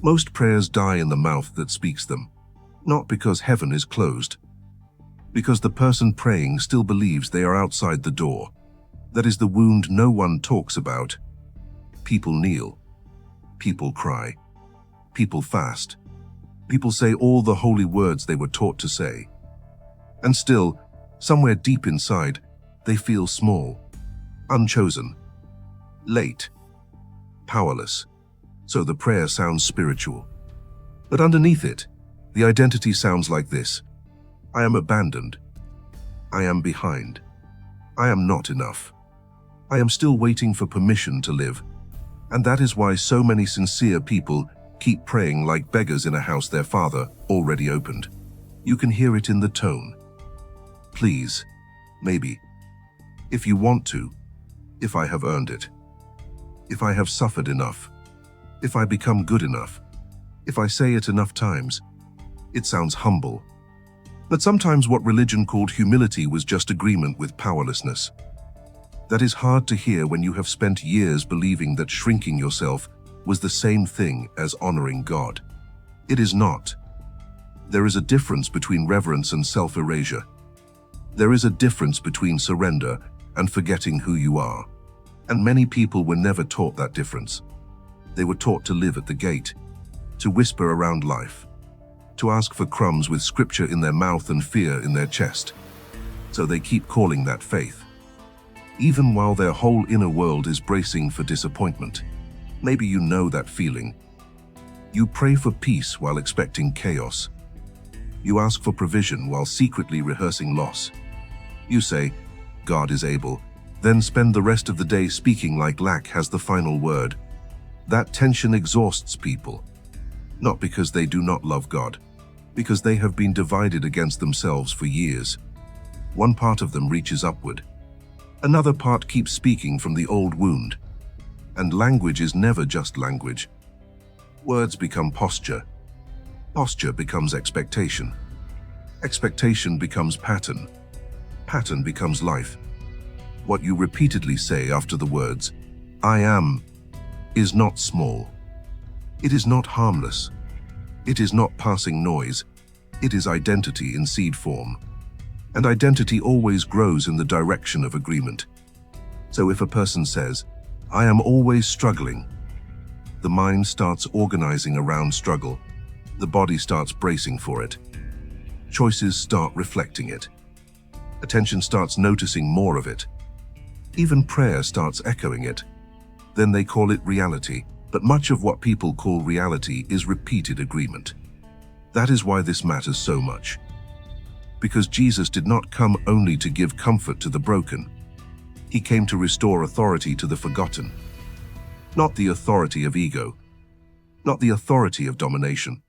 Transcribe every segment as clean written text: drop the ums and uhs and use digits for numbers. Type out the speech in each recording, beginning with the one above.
Most prayers die in the mouth that speaks them, not because heaven is closed, because the person praying still believes they are outside the door. That is the wound no one talks about. People kneel. People cry. People fast. People say all the holy words they were taught to say. And still, somewhere deep inside, they feel small, unchosen, late, powerless. So the prayer sounds spiritual. But underneath it, the identity sounds like this: I am abandoned. I am behind. I am not enough. I am still waiting for permission to live. And that is why so many sincere people keep praying like beggars in a house their father already opened. You can hear it in the tone. Please, maybe, if you want to, if I have earned it, if I have suffered enough, if I become good enough, if I say it enough times. It sounds humble. But sometimes what religion called humility was just agreement with powerlessness. That is hard to hear when you have spent years believing that shrinking yourself was the same thing as honoring God. It is not. There is a difference between reverence and self-erasure. There is a difference between surrender and forgetting who you are. And many people were never taught that difference. They were taught to live at the gate, to whisper around life, to ask for crumbs with scripture in their mouth and fear in their chest. So they keep calling that faith, even while their whole inner world is bracing for disappointment. Maybe you know that feeling. You pray for peace while expecting chaos. You ask for provision while secretly rehearsing loss. You say, God is able, then spend the rest of the day speaking like lack has the final word. That tension exhausts people, not because they do not love God, because they have been divided against themselves for years. One part of them reaches upward. Another part keeps speaking from the old wound. And language is never just language. Words become posture. Posture becomes expectation. Expectation becomes pattern. Pattern becomes life. What you repeatedly say after the words, I am, is not small. It is not harmless. It is not passing noise. It is identity in seed form. And identity always grows in the direction of agreement. So if a person says, I am always struggling, the mind starts organizing around struggle. The body starts bracing for it. Choices start reflecting it. Attention starts noticing more of it. Even prayer starts echoing it. Then they call it reality. But much of what people call reality is repeated agreement. That is why this matters so much. Because Jesus did not come only to give comfort to the broken. He came to restore authority to the forgotten. Not the authority of ego. Not the authority of domination.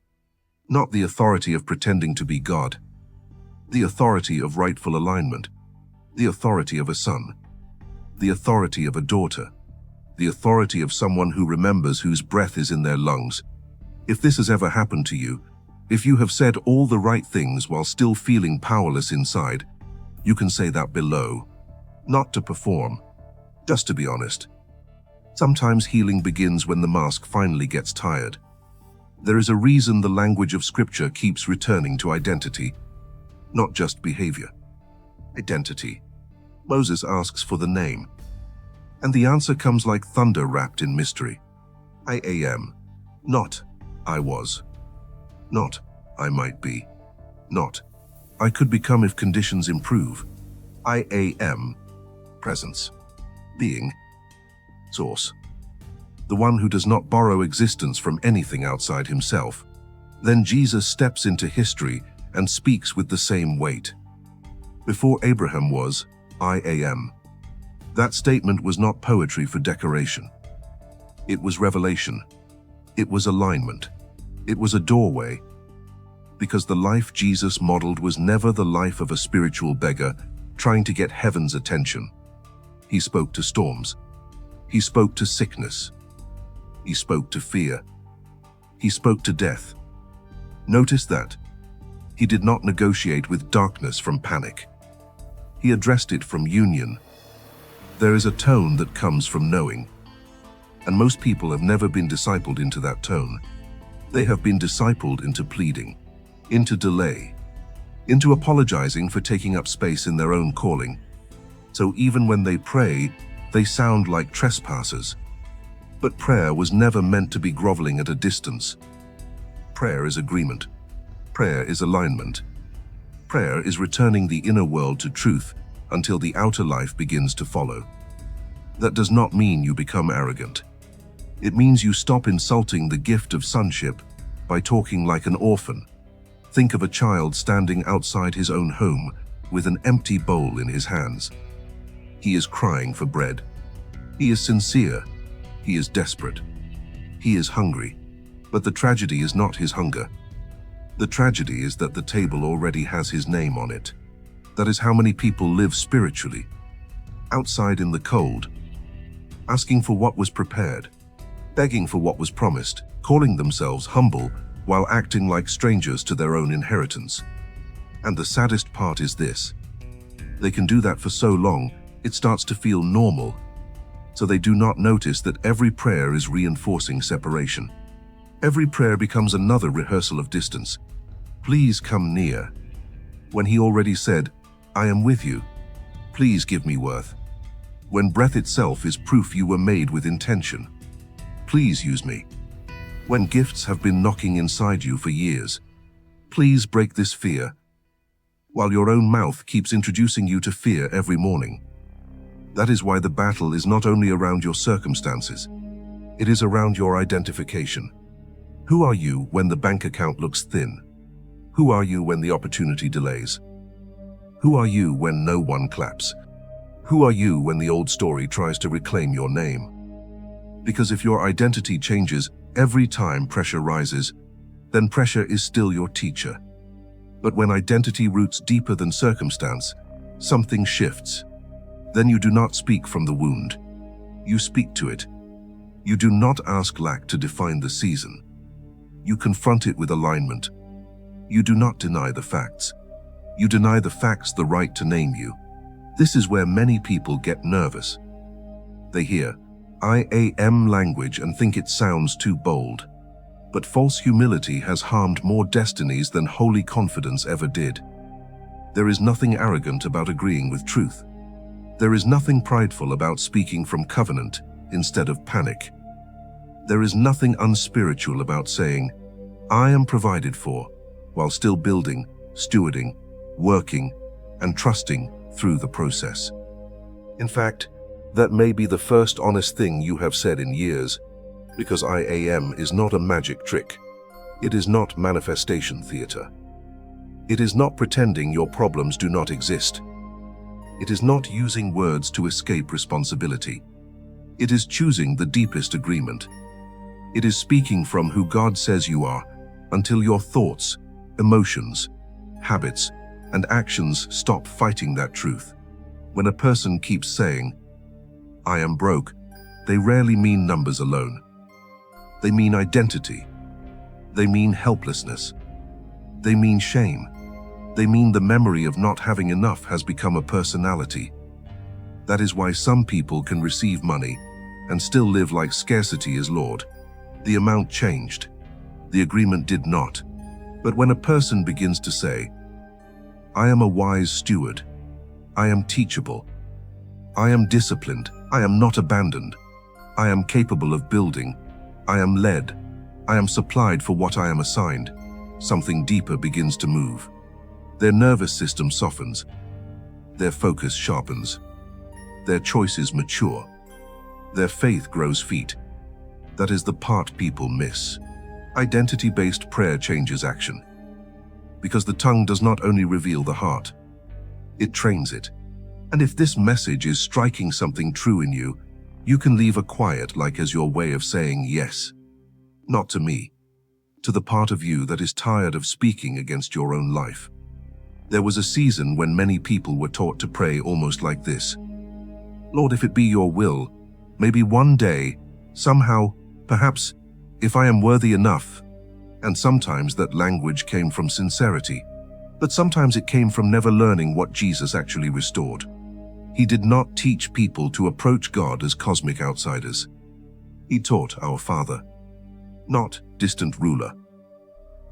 Not the authority of pretending to be God. The authority of rightful alignment. The authority of a son. The authority of a daughter. The authority of someone who remembers whose breath is in their lungs. If this has ever happened to you, if you have said all the right things while still feeling powerless inside, you can say that below. Not to perform, just to be honest. Sometimes healing begins when the mask finally gets tired. There is a reason the language of Scripture keeps returning to identity, not just behavior. Identity. Moses asks for the name. And the answer comes like thunder wrapped in mystery. I am. Not I was. Not I might be. Not I could become if conditions improve. I am. Presence. Being. Source. The one who does not borrow existence from anything outside himself. Then Jesus steps into history and speaks with the same weight. Before Abraham was, I am. That statement was not poetry for decoration. It was revelation. It was alignment. It was a doorway. Because the life Jesus modeled was never the life of a spiritual beggar trying to get heaven's attention. He spoke to storms. He spoke to sickness. He spoke to fear. He spoke to death. Notice that. He did not negotiate with darkness from panic. He addressed it from union. There is a tone that comes from knowing. And most people have never been discipled into that tone. They have been discipled into pleading, into delay, into apologizing for taking up space in their own calling. So even when they pray, they sound like trespassers. But prayer was never meant to be groveling at a distance. Prayer is agreement. Prayer is alignment. Prayer is returning the inner world to truth until the outer life begins to follow. That does not mean you become arrogant. It means you stop insulting the gift of sonship by talking like an orphan. Think of a child standing outside his own home with an empty bowl in his hands. He is crying for bread. He is sincere. He is desperate. He is hungry. But the tragedy is not his hunger. The tragedy is that the table already has his name on it. That is how many people live spiritually. Outside in the cold, asking for what was prepared, begging for what was promised, calling themselves humble while acting like strangers to their own inheritance. And the saddest part is this. They can do that for so long, it starts to feel normal. So they do not notice that every prayer is reinforcing separation. Every prayer becomes another rehearsal of distance. Please come near. When he already said, I am with you. Please give me worth. When breath itself is proof you were made with intention. Please use me. When gifts have been knocking inside you for years. Please break this fear. While your own mouth keeps introducing you to fear every morning. That is why the battle is not only around your circumstances. It is around your identification. Who are you when the bank account looks thin? Who are you when the opportunity delays? Who are you when no one claps? Who are you when the old story tries to reclaim your name? Because if your identity changes every time pressure rises, then pressure is still your teacher. But when identity roots deeper than circumstance, something shifts. Then you do not speak from the wound. You speak to it. You do not ask lack to define the season. You confront it with alignment. You do not deny the facts. You deny the facts the right to name you. This is where many people get nervous. They hear I am language and think it sounds too bold. But false humility has harmed more destinies than holy confidence ever did. There is nothing arrogant about agreeing with truth. There is nothing prideful about speaking from covenant instead of panic. There is nothing unspiritual about saying, I am provided for, while still building, stewarding, working, and trusting through the process. In fact, that may be the first honest thing you have said in years, because I am is not a magic trick. It is not manifestation theater. It is not pretending your problems do not exist. It is not using words to escape responsibility. It is choosing the deepest agreement. It is speaking from who God says you are until your thoughts, emotions, habits, and actions stop fighting that truth. When a person keeps saying, I am broke, they rarely mean numbers alone. They mean identity. They mean helplessness. They mean shame. They mean the memory of not having enough has become a personality. That is why some people can receive money and still live like scarcity is Lord. The amount changed. The agreement did not. But when a person begins to say, I am a wise steward, I am teachable, I am disciplined, I am not abandoned, I am capable of building, I am led, I am supplied for what I am assigned, something deeper begins to move. Their nervous system softens, their focus sharpens, their choices mature, their faith grows feet. That is the part people miss. Identity-based prayer changes action. Because the tongue does not only reveal the heart, it trains it. And if this message is striking something true in you, you can leave a quiet like as your way of saying yes. Not to me, to the part of you that is tired of speaking against your own life. There was a season when many people were taught to pray almost like this. Lord, if it be your will, maybe one day, somehow, perhaps, if I am worthy enough. And sometimes that language came from sincerity, but sometimes it came from never learning what Jesus actually restored. He did not teach people to approach God as cosmic outsiders. He taught our Father. Not, distant ruler.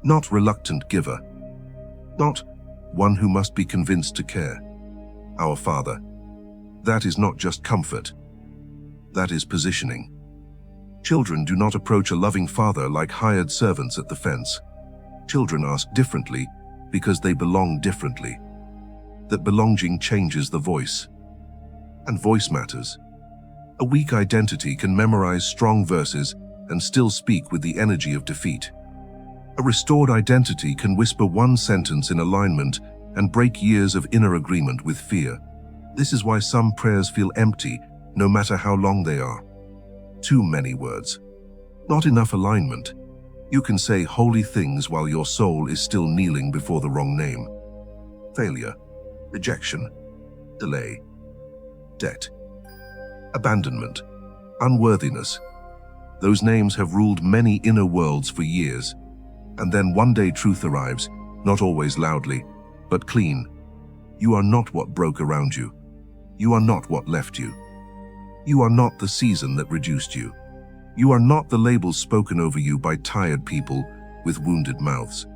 Not reluctant giver. Not one who must be convinced to care. Our Father. That is not just comfort. That is positioning. Children do not approach a loving father like hired servants at the fence. Children ask differently because they belong differently. That belonging changes the voice. And voice matters. A weak identity can memorize strong verses and still speak with the energy of defeat. A restored identity can whisper one sentence in alignment and break years of inner agreement with fear. This is why some prayers feel empty, no matter how long they are. Too many words. Not enough alignment. You can say holy things while your soul is still kneeling before the wrong name. Failure, rejection, delay, debt, abandonment, unworthiness. Those names have ruled many inner worlds for years. And then one day truth arrives, not always loudly, but clean. You are not what broke around you. You are not what left you. You are not the season that reduced you. You are not the labels spoken over you by tired people with wounded mouths.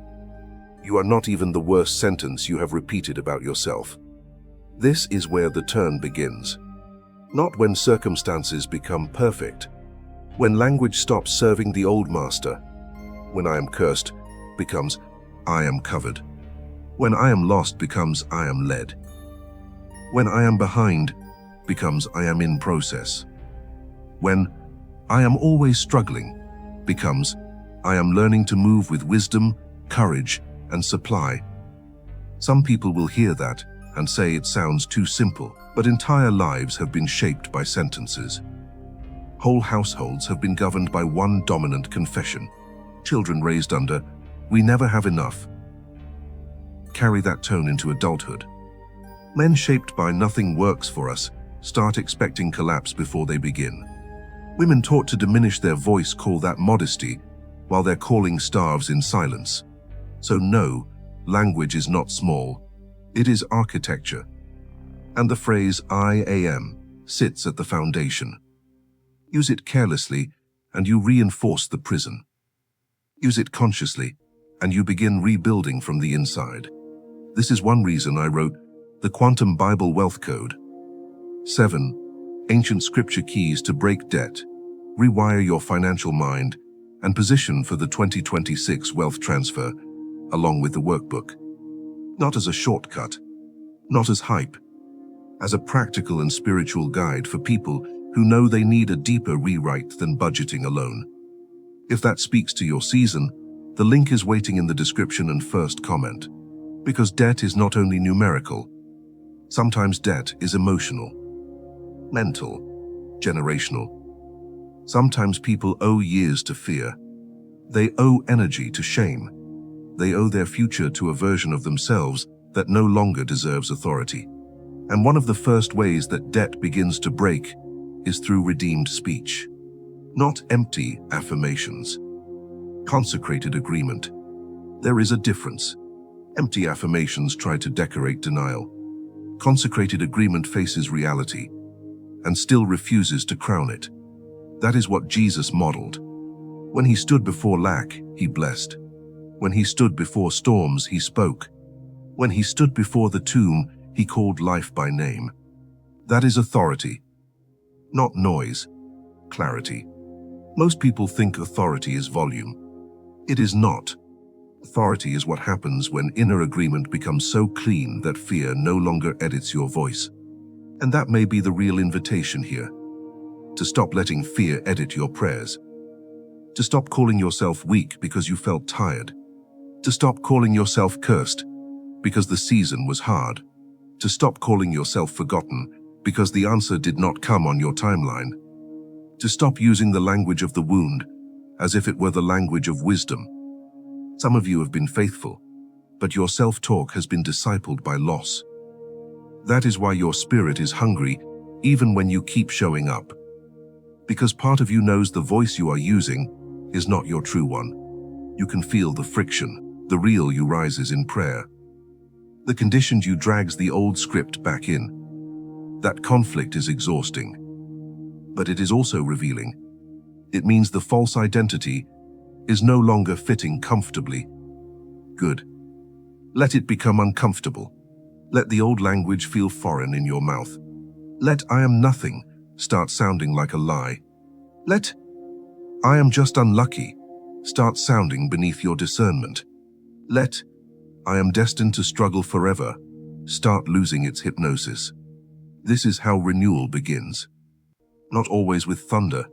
You are not even the worst sentence you have repeated about yourself. This is where the turn begins. Not when circumstances become perfect. When language stops serving the old master. When I am cursed becomes I am covered. When I am lost becomes I am led. When I am behind becomes I am in process. When I am always struggling becomes I am learning to move with wisdom, courage, and supply. Some people will hear that and say it sounds too simple, but entire lives have been shaped by sentences. Whole households have been governed by one dominant confession. Children raised under, "We never have enough." Carry that tone into adulthood. Men shaped by "nothing works for us" start expecting collapse before they begin. Women taught to diminish their voice call that modesty, while their calling starves in silence. So no, language is not small. It is architecture. And the phrase "I am" sits at the foundation. Use it carelessly, and you reinforce the prison. Use it consciously, and you begin rebuilding from the inside. This is one reason I wrote the Quantum Bible Wealth Code. 7 Ancient Scripture Keys to Break Debt, Rewire Your Financial Mind, and Position for the 2026 Wealth Transfer, along with the workbook. Not as a shortcut, not as hype, as a practical and spiritual guide for people who know they need a deeper rewrite than budgeting alone. If that speaks to your season, the link is waiting in the description and first comment. Because debt is not only numerical. Sometimes debt is emotional, mental, generational. Sometimes people owe years to fear. They owe energy to shame. They owe their future to a version of themselves that no longer deserves authority. And one of the first ways that debt begins to break is through redeemed speech. Not empty affirmations. Consecrated agreement. There is a difference. Empty affirmations try to decorate denial. Consecrated agreement faces reality and still refuses to crown it. That is what Jesus modeled. When he stood before lack, he blessed. When he stood before storms, he spoke. When he stood before the tomb, he called life by name. That is authority. Not noise, clarity. Most people think authority is volume. It is not. Authority is what happens when inner agreement becomes so clean that fear no longer edits your voice. And that may be the real invitation here. To stop letting fear edit your prayers. To stop calling yourself weak because you felt tired. To stop calling yourself cursed because the season was hard. To stop calling yourself forgotten because the answer did not come on your timeline. To stop using the language of the wound as if it were the language of wisdom. Some of you have been faithful, but your self-talk has been discipled by loss. That is why your spirit is hungry even when you keep showing up. Because part of you knows the voice you are using is not your true one. You can feel the friction. The real you rises in prayer. The conditioned you drags the old script back in. That conflict is exhausting. But it is also revealing. It means the false identity is no longer fitting comfortably. Good. Let it become uncomfortable. Let the old language feel foreign in your mouth. Let "I am nothing" start sounding like a lie. Let "I am just unlucky" start sounding beneath your discernment. Let "I am destined to struggle forever" start losing its hypnosis. This is how renewal begins. Not always with thunder,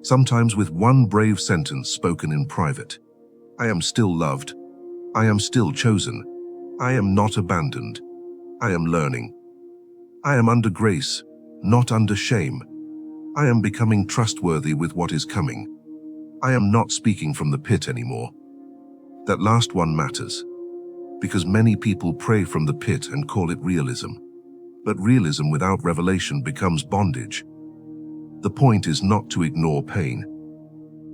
sometimes with one brave sentence spoken in private. I am still loved. I am still chosen. I am not abandoned. I am learning. I am under grace, not under shame. I am becoming trustworthy with what is coming. I am not speaking from the pit anymore. That last one matters, because many people pray from the pit and call it realism. But realism without revelation becomes bondage. The point is not to ignore pain.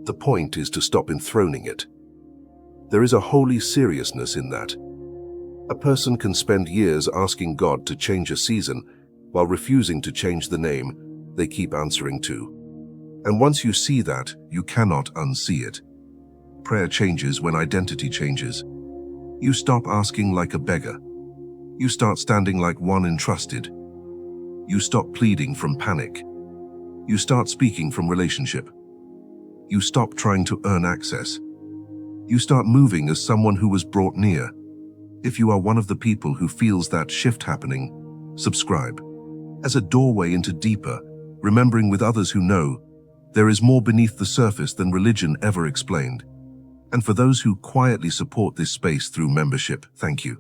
The point is to stop enthroning it. There is a holy seriousness in that. A person can spend years asking God to change a season while refusing to change the name they keep answering to. And once you see that, you cannot unsee it. Prayer changes when identity changes. You stop asking like a beggar. You start standing like one entrusted. You stop pleading from panic. You start speaking from relationship. You stop trying to earn access. You start moving as someone who was brought near. If you are one of the people who feels that shift happening, subscribe. As a doorway into deeper, remembering with others who know, there is more beneath the surface than religion ever explained. And for those who quietly support this space through membership, thank you.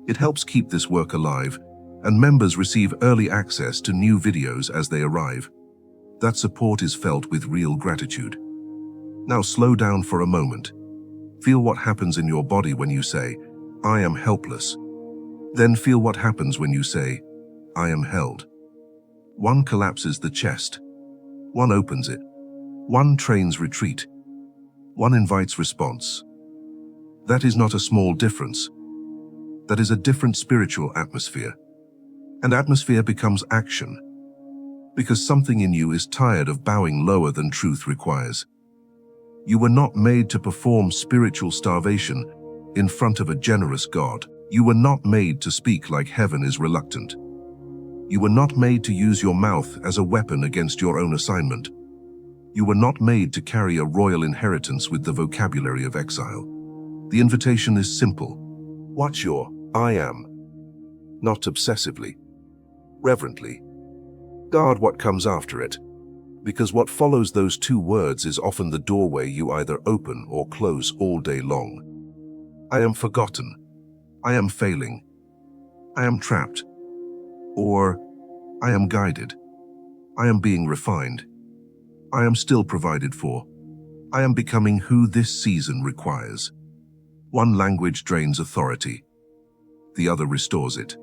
It helps keep this work alive, and members receive early access to new videos as they arrive. That support is felt with real gratitude. Now slow down for a moment. Feel what happens in your body when you say, I am helpless. Then feel what happens when you say, I am held. One collapses the chest. One opens it. One trains retreat. One invites response. That is not a small difference. That is a different spiritual atmosphere. And atmosphere becomes action. Because something in you is tired of bowing lower than truth requires. You were not made to perform spiritual starvation in front of a generous God. You were not made to speak like heaven is reluctant. You were not made to use your mouth as a weapon against your own assignment. You were not made to carry a royal inheritance with the vocabulary of exile. The invitation is simple. Watch your I am. Not obsessively. Reverently. Guard what comes after it. Because what follows those two words is often the doorway you either open or close all day long. I am forgotten. I am failing. I am trapped. Or I am guided. I am being refined. I am still provided for. I am becoming who this season requires. One language drains authority. The other restores it.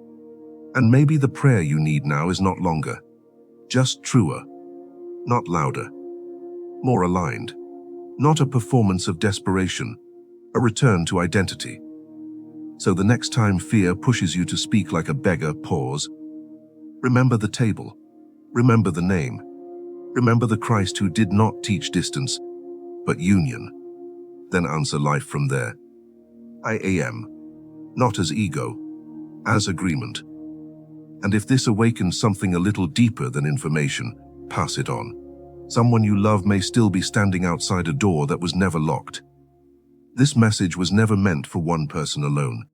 And maybe the prayer you need now is not longer, just truer, not louder, more aligned. Not a performance of desperation, a return to identity. So the next time fear pushes you to speak like a beggar, pause. Remember the table. Remember the name. Remember the Christ who did not teach distance, but union. Then answer life from there. I am. Not as ego, as agreement. And if this awakens something a little deeper than information, pass it on. Someone you love may still be standing outside a door that was never locked. This message was never meant for one person alone.